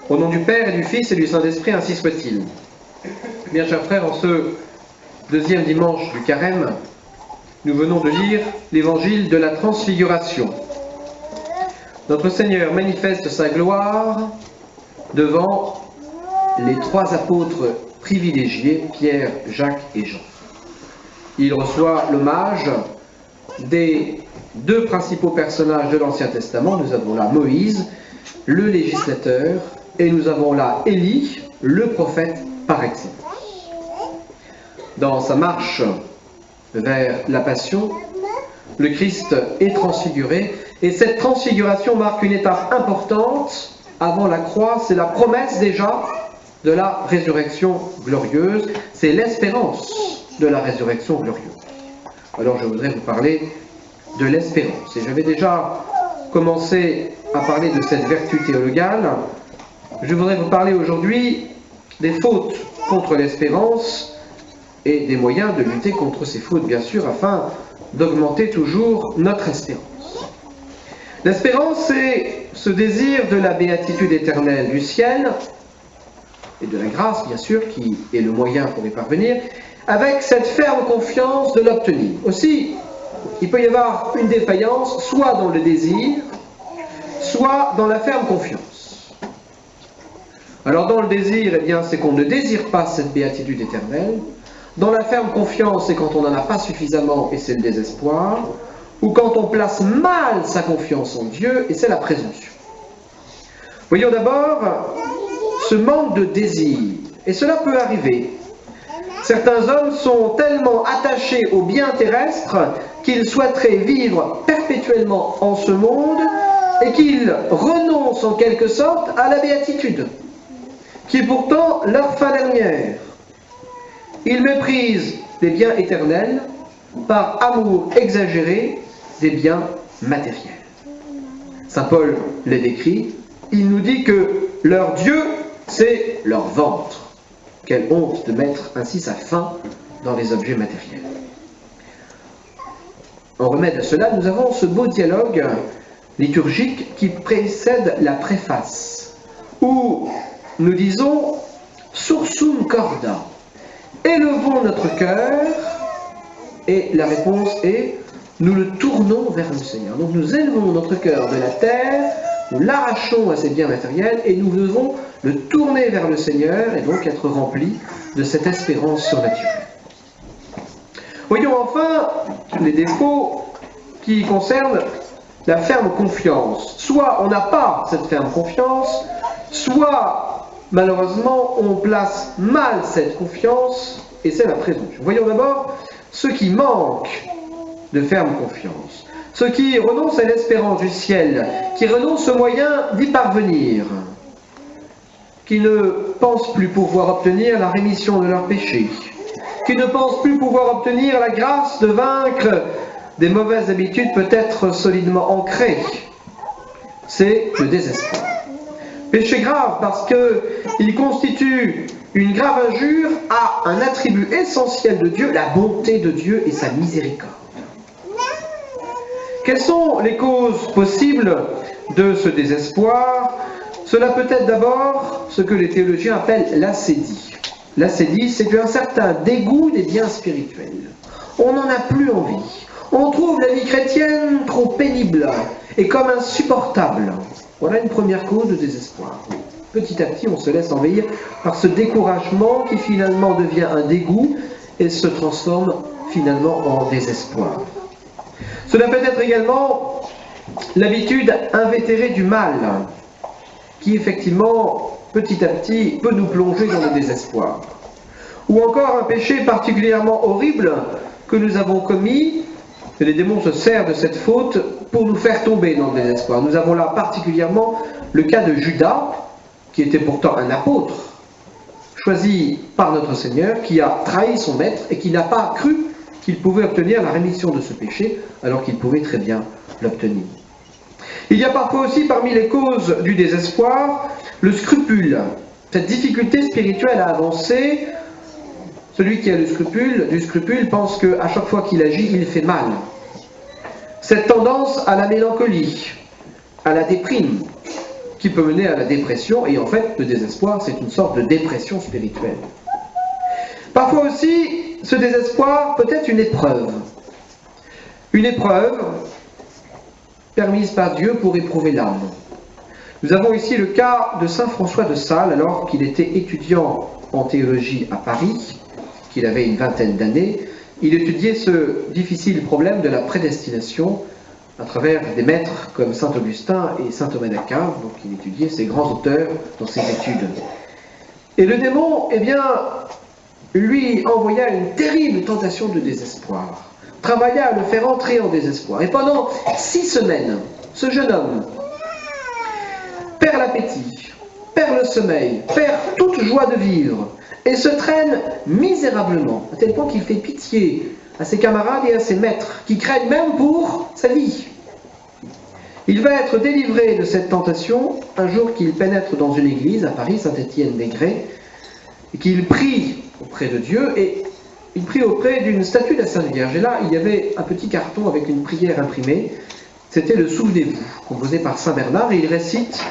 Au nom du Père et du Fils et du Saint-Esprit, ainsi soit-il. Bien, chers frères, en ce deuxième dimanche du Carême, nous venons de lire l'évangile de la Transfiguration. Notre Seigneur manifeste sa gloire devant les trois apôtres privilégiés, Pierre, Jacques et Jean. Il reçoit l'hommage des deux principaux personnages de l'Ancien Testament. Nous avons là Moïse, le législateur, et nous avons là Élie, le prophète par excellence. Dans sa marche vers la Passion, le Christ est transfiguré, et cette transfiguration marque une étape importante avant la croix. C'est la promesse déjà de la résurrection glorieuse, c'est l'espérance de la résurrection glorieuse. Alors je voudrais vous parler de l'espérance, et j'avais déjà commencé à parler de cette vertu théologale. Je voudrais vous parler aujourd'hui des fautes contre l'espérance et des moyens de lutter contre ces fautes, bien sûr, afin d'augmenter toujours notre espérance. L'espérance, c'est ce désir de la béatitude éternelle du ciel et de la grâce, bien sûr, qui est le moyen pour y parvenir, avec cette ferme confiance de l'obtenir. Aussi, il peut y avoir une défaillance, soit dans le désir, soit dans la ferme confiance. Alors dans le désir, eh bien, c'est qu'on ne désire pas cette béatitude éternelle. Dans la ferme confiance, c'est quand on n'en a pas suffisamment et c'est le désespoir. Ou quand on place mal sa confiance en Dieu et c'est la présomption. Voyons d'abord ce manque de désir. Et cela peut arriver. Certains hommes sont tellement attachés aux biens terrestres qu'ils souhaiteraient vivre perpétuellement en ce monde et qu'ils renoncent en quelque sorte à la béatitude, qui est pourtant leur fin dernière. Ils méprisent les biens éternels par amour exagéré des biens matériels. Saint Paul les décrit, il nous dit que leur Dieu, c'est leur ventre. Quelle honte de mettre ainsi sa faim dans les objets matériels. En remède à cela, nous avons ce beau dialogue liturgique qui précède la préface, où nous disons « Sursum corda », élevons notre cœur, et la réponse est « Nous le tournons vers le Seigneur ». Donc nous élevons notre cœur de la terre, nous l'arrachons à ses biens matériels, et nous devons le tourner vers le Seigneur, et donc être remplis de cette espérance surnaturelle. Voyons enfin les défauts qui concernent la ferme confiance. Soit on n'a pas cette ferme confiance, soit malheureusement on place mal cette confiance et c'est la présomption. Voyons d'abord ceux qui manquent de ferme confiance, ceux qui renoncent à l'espérance du ciel, qui renoncent aux moyens d'y parvenir, qui ne pensent plus pouvoir obtenir la rémission de leurs péchés, qui ne pensent plus pouvoir obtenir la grâce de vaincre des mauvaises habitudes peut-être solidement ancrées. C'est le désespoir. Péché grave parce qu'il constitue une grave injure à un attribut essentiel de Dieu, la bonté de Dieu et sa miséricorde. Quelles sont les causes possibles de ce désespoir? Cela peut être d'abord ce que les théologiens appellent l'ascédie. L'ascédie, c'est un certain dégoût des biens spirituels. On n'en a plus envie. On trouve la vie chrétienne trop pénible et comme insupportable. Voilà une première cause de désespoir. Petit à petit, on se laisse envahir par ce découragement qui finalement devient un dégoût et se transforme finalement en désespoir. Cela peut être également l'habitude invétérée du mal, qui effectivement, petit à petit, peut nous plonger dans le désespoir. Ou encore un péché particulièrement horrible que nous avons commis, et les démons se servent de cette faute pour nous faire tomber dans le désespoir. Nous avons là particulièrement le cas de Judas, qui était pourtant un apôtre, choisi par notre Seigneur, qui a trahi son maître et qui n'a pas cru qu'il pouvait obtenir la rémission de ce péché, alors qu'il pouvait très bien l'obtenir. Il y a parfois aussi parmi les causes du désespoir le scrupule, cette difficulté spirituelle à avancer. Celui qui a du scrupule pense qu'à chaque fois qu'il agit, il fait mal. Cette tendance à la mélancolie, à la déprime, qui peut mener à la dépression, et en fait, le désespoir, c'est une sorte de dépression spirituelle. Parfois aussi, ce désespoir peut être une épreuve permise par Dieu pour éprouver l'âme. Nous avons ici le cas de saint François de Sales, alors qu'il était étudiant en théologie à Paris, qu'il avait une vingtaine d'années. Il étudiait ce difficile problème de la prédestination à travers des maîtres comme saint Augustin et saint Thomas d'Aquin, donc il étudiait ces grands auteurs dans ses études. Et le démon, eh bien, lui envoya une terrible tentation de désespoir, travailla à le faire entrer en désespoir. Et pendant 6 semaines, ce jeune homme perd l'appétit, perd le sommeil, perd toute joie de vivre, et se traîne misérablement, à tel point qu'il fait pitié à ses camarades et à ses maîtres, qui craignent même pour sa vie. Il va être délivré de cette tentation un jour qu'il pénètre dans une église à Paris, Saint-Étienne-des-Grès, et qu'il prie auprès de Dieu, et il prie auprès d'une statue de la Sainte Vierge. Et là, il y avait un petit carton avec une prière imprimée, c'était le Souvenez-vous, composé par Saint Bernard, et il récite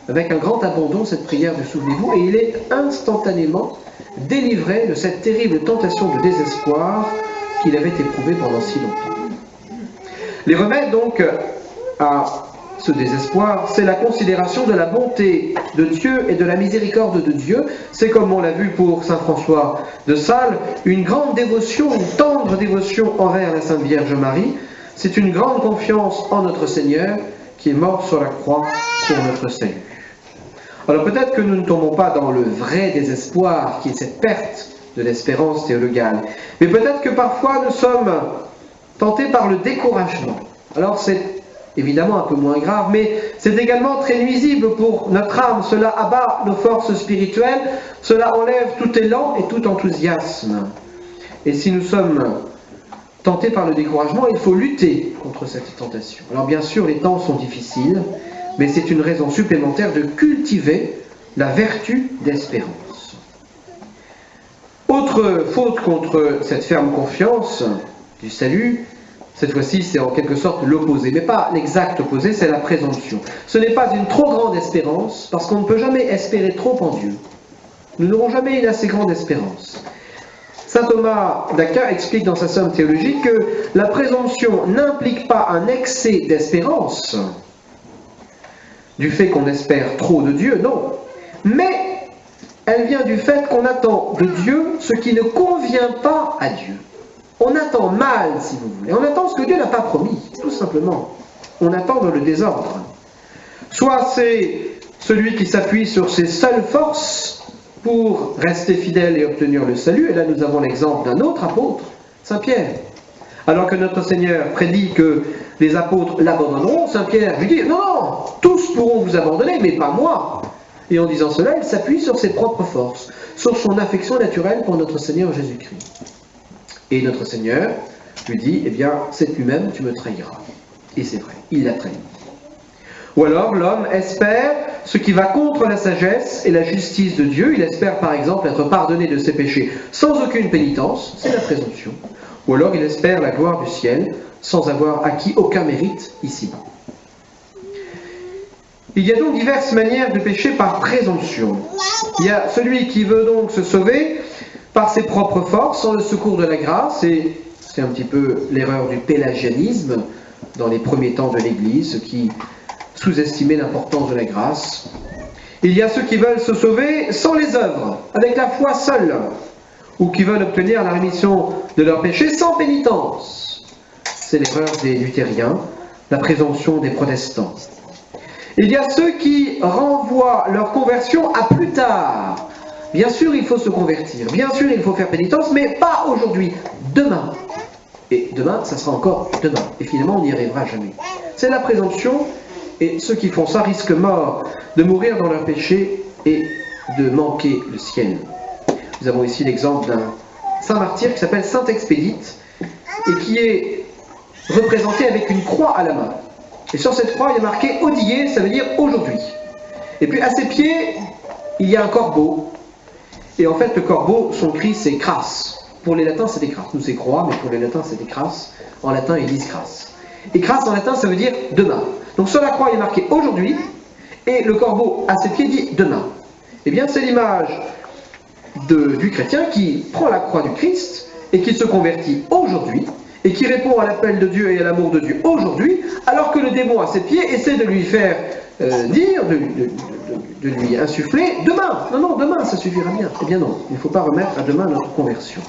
avec un grand abandon cette prière de Souvenez-vous, et il est instantanément délivré de cette terrible tentation de désespoir qu'il avait éprouvée pendant si longtemps. Les remèdes donc à ce désespoir, c'est la considération de la bonté de Dieu et de la miséricorde de Dieu. C'est, comme on l'a vu pour saint François de Sales, une grande dévotion, une tendre dévotion envers la Sainte Vierge Marie. C'est une grande confiance en notre Seigneur qui est mort sur la croix pour notre salut. Alors peut-être que nous ne tombons pas dans le vrai désespoir, qui est cette perte de l'espérance théologale, mais peut-être que parfois nous sommes tentés par le découragement. Alors c'est évidemment un peu moins grave, mais c'est également très nuisible pour notre âme. Cela abat nos forces spirituelles, cela enlève tout élan et tout enthousiasme. Et si nous sommes tentés par le découragement, il faut lutter contre cette tentation. Alors bien sûr, les temps sont difficiles, mais c'est une raison supplémentaire de cultiver la vertu d'espérance. Autre faute contre cette ferme confiance du salut, cette fois-ci c'est en quelque sorte l'opposé, mais pas l'exact opposé, c'est la présomption. Ce n'est pas une trop grande espérance, parce qu'on ne peut jamais espérer trop en Dieu. Nous n'aurons jamais une assez grande espérance. Saint Thomas d'Aquin explique dans sa Somme théologique que la présomption n'implique pas un excès d'espérance, du fait qu'on espère trop de Dieu, non. Mais elle vient du fait qu'on attend de Dieu ce qui ne convient pas à Dieu. On attend mal, si vous voulez. On attend ce que Dieu n'a pas promis, tout simplement. On attend dans le désordre. Soit c'est celui qui s'appuie sur ses seules forces pour rester fidèle et obtenir le salut. Et là, nous avons l'exemple d'un autre apôtre, Saint Pierre. Alors que notre Seigneur prédit que les apôtres l'abandonneront, Saint Pierre lui dit « Non, tous pourront vous abandonner, mais pas moi !» Et en disant cela, il s'appuie sur ses propres forces, sur son affection naturelle pour notre Seigneur Jésus-Christ. Et notre Seigneur lui dit « Eh bien, c'est lui-même, tu me trahiras. » Et c'est vrai, il l'a trahi. Ou alors, l'homme espère ce qui va contre la sagesse et la justice de Dieu. Il espère, par exemple, être pardonné de ses péchés sans aucune pénitence, c'est la présomption. Ou alors il espère la gloire du ciel sans avoir acquis aucun mérite ici-bas. Il y a donc diverses manières de pécher par présomption. Il y a celui qui veut donc se sauver par ses propres forces, sans le secours de la grâce, et c'est un petit peu l'erreur du pélagianisme dans les premiers temps de l'Église, ce qui sous-estimait l'importance de la grâce. Il y a ceux qui veulent se sauver sans les œuvres, avec la foi seule, ou qui veulent obtenir la rémission de leurs péchés sans pénitence. C'est l'erreur des luthériens, la présomption des protestants. Il y a ceux qui renvoient leur conversion à plus tard. Bien sûr, il faut se convertir, bien sûr, il faut faire pénitence, mais pas aujourd'hui, demain. Et demain, ça sera encore demain. Et finalement, on n'y arrivera jamais. C'est la présomption, et ceux qui font ça risquent mort de mourir dans leur péché et de manquer le ciel. Nous avons ici l'exemple d'un saint martyr qui s'appelle Saint Expédite et qui est représenté avec une croix à la main. Et sur cette croix, il y a marqué « Odie », ça veut dire « aujourd'hui ». Et puis à ses pieds, il y a un corbeau. Et en fait, le corbeau, son cri, c'est « crasse ». Pour les latins, c'est des crasses. Nous, c'est croix, mais pour les latins, c'est des crasses. En latin, ils disent crasse. Et crasse, en latin, ça veut dire « demain ». Donc sur la croix, il y a marqué « aujourd'hui ». et le corbeau à ses pieds dit « demain ». Eh bien, c'est l'image du chrétien qui prend la croix du Christ et qui se convertit aujourd'hui et qui répond à l'appel de Dieu et à l'amour de Dieu aujourd'hui, alors que le démon à ses pieds essaie de lui faire dire, de lui insuffler « demain ». Non, demain, ça suffira bien. Eh bien non, il ne faut pas remettre à demain notre conversion.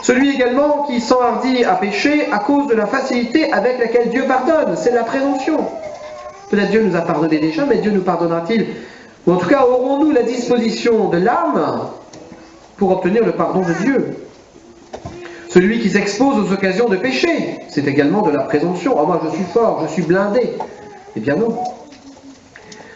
Celui également qui s'enhardit à pécher à cause de la facilité avec laquelle Dieu pardonne, c'est la présomption. Peut-être Dieu nous a pardonné déjà, mais Dieu nous pardonnera-t-il? Ou en tout cas, aurons-nous la disposition de l'âme pour obtenir le pardon de Dieu? Celui qui s'expose aux occasions de péché, c'est également de la présomption. « Oh, moi je suis fort, je suis blindé ». Eh bien non.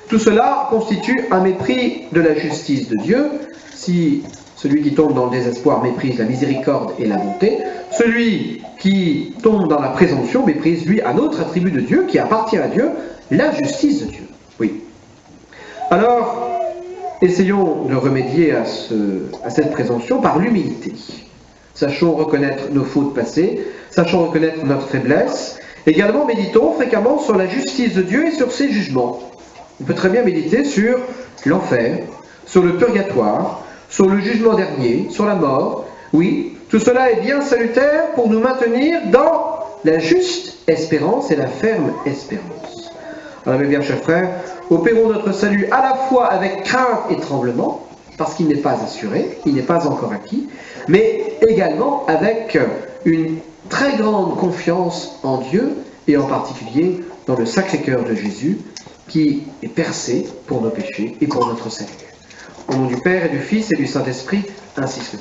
Tout cela constitue un mépris de la justice de Dieu. Si celui qui tombe dans le désespoir méprise la miséricorde et la bonté, celui qui tombe dans la présomption méprise, lui, un autre attribut de Dieu qui appartient à Dieu, la justice de Dieu. Oui. Alors, essayons de remédier à cette présomption par l'humilité. Sachons reconnaître nos fautes passées, sachons reconnaître notre faiblesse. Également, méditons fréquemment sur la justice de Dieu et sur ses jugements. On peut très bien méditer sur l'enfer, sur le purgatoire, sur le jugement dernier, sur la mort. Oui, tout cela est bien salutaire pour nous maintenir dans la juste espérance et la ferme espérance. Alors mes bien chers frères, opérons notre salut à la fois avec crainte et tremblement, parce qu'il n'est pas assuré, il n'est pas encore acquis, mais également avec une très grande confiance en Dieu, et en particulier dans le Sacré-Cœur de Jésus, qui est percé pour nos péchés et pour notre salut. Au nom du Père et du Fils et du Saint-Esprit, ainsi soit.